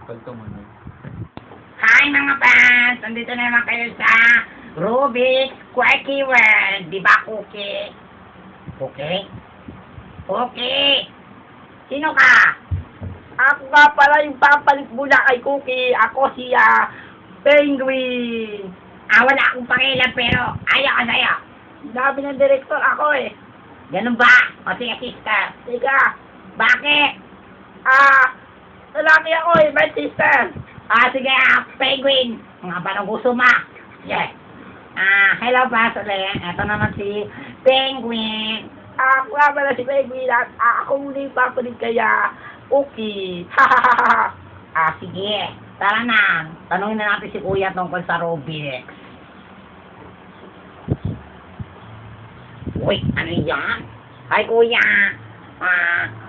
Pagkamunod. Hi mga fans! Nandito na naman kayo sa Rubik's Quirky World. Di ba, Cookie? Cookie? Cookie! Sino ka? Ako nga pala yung papalit muna kay Cookie. Ako siya, Penguin. Wala akong pakialam pero ayaw ka sa'yo. Sabi ng director ako eh. Ganun ba? O sige, sister. Teka, Bakit? lalaki ako eh, my sister. Sige, Penguin. Mga ba nang gusto mo? Yes. Hello, Basolin. Ito naman si Penguin. Ako nga pala si Penguin at ako muna yung papalit kaya Cookie. Sige. Tara na. Tanungin na natin si Kuya tungkol sa Rubik's. Uy, ano yan? Hi, Kuya.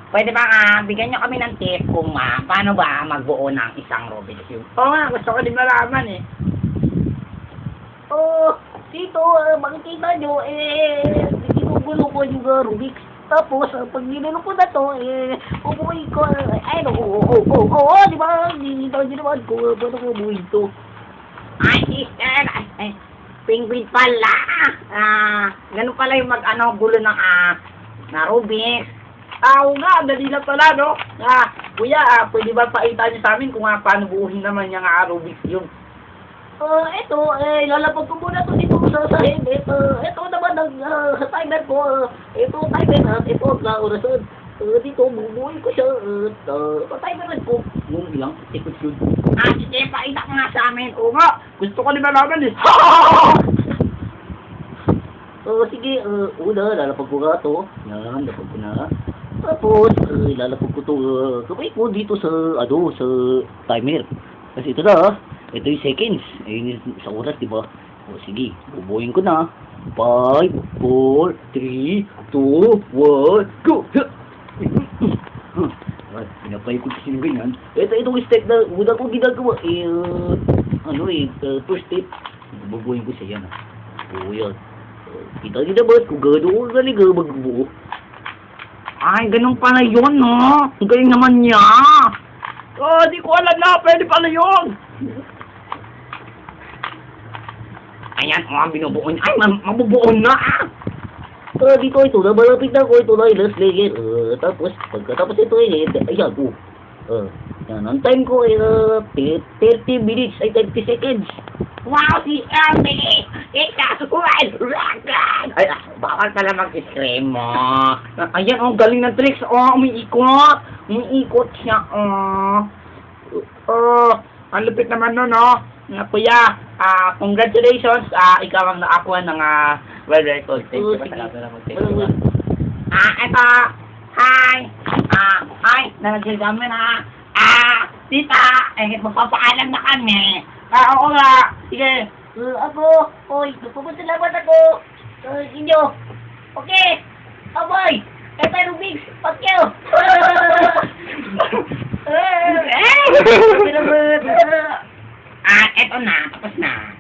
Pwede ba bigyan niyo kami ng tip kung paano ba magbuo ng isang Rubik's Cube? Oo nga, gusto ko din malaman eh. Dito, makikita nyo, ginugulo ko yung Rubik's. Tapos, pag nilulo ko na to, ubuhin ko, di ba? Dito naman ko, paano ko ubuhin to? Ay, sister! Ay, Penguin pala! Ganun pala yung gulo ng na Rubik's. Oo nga, dali na pala, no? Kuya, pwede ba paita niyo sa amin kung paano buuhin naman yung Rubik's Cube? Lalapag ko muna to dito sa sahig. Ito naman ang timer ko. Ito timer at ito ang orasan. Dito, bubuhin ko siya. Timer ko. Yung ilang ikot yun. Sige, paita ka nga sa amin. Oo nga, gusto ko din malaman eh. Sige, una, lalapag ko nga to. Yan, lapag ko na. Tapos, lalapag ko to. Sabay ko dito sa, sa timer. Kasi ito na, ito yung seconds. Ayun yung sa oras, diba? Sige, bubuhin ko na. 5, 4, 3, 2, 1, go! Pinapay ko kasi ng ganyan. Itong step na una ko ginagawa. First step. Bubuhin ko siya yan. Yan. Kita niyo naman kung gano'n galing magbuo. Ay, ganun pala yun, no? Ang galing naman niya. Di ko alam na. Pwede pala yun. Ayan, binubuo niya. Ay, mabubuo na, Dito ito na. Malapit na ko. Ito na yung last layer. Tapos, pagkatapos ito ayan po. Yan, ang time ko 30 minutes. Ay, 30 seconds. Wow, si Emily! Ay, bawal pala mag-scream mo. Ayan, galing ng tricks. Umiikot. Umiikot siya, Ang lupit naman nun, no? Kuya, congratulations. Ikaw ang nakakuha ng world record. Thank you. Eto. Hi. Hi. Nanagsil kami na. Tita, magpapaalam na kami. Oo nga. Sige. Pupunta ako. Inyo. Okay. Aboy. Eto Rubik's. Fuck you. Eto na. Tapos na.